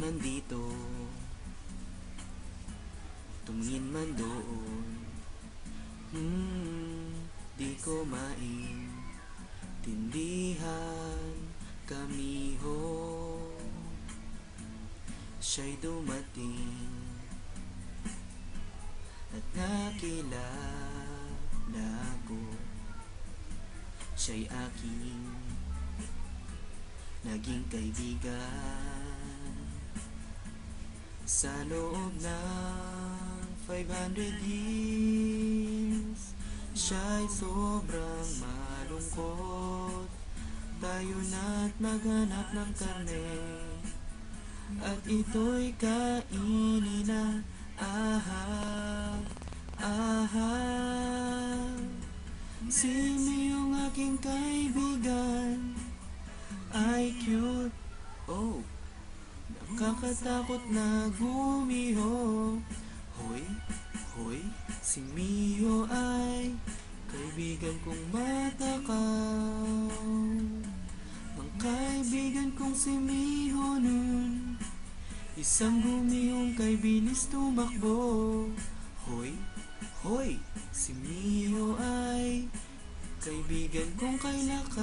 nandito, tumingin man doon. Di ko maintindihan. Kami ho, siya'y dumating at nakilala ko. Siya'y aking naging kaibigan. Sa loob ng 500 years, siya'y sobrang malungkot. Tayo na't maghanap ng karne, at ito'y kainin na. Si Mio, ang aking kaibigan, ay cute. Oh, nakakatakot na gumiho. Hoy, hoy, si Mio ay kaibigan kong matakaw. Ang kaibigan kong si Mio nun, isang gumihong kay bilis tumakbo. Hoy, hoy, si Mio ay kaibigan kong kay lakas.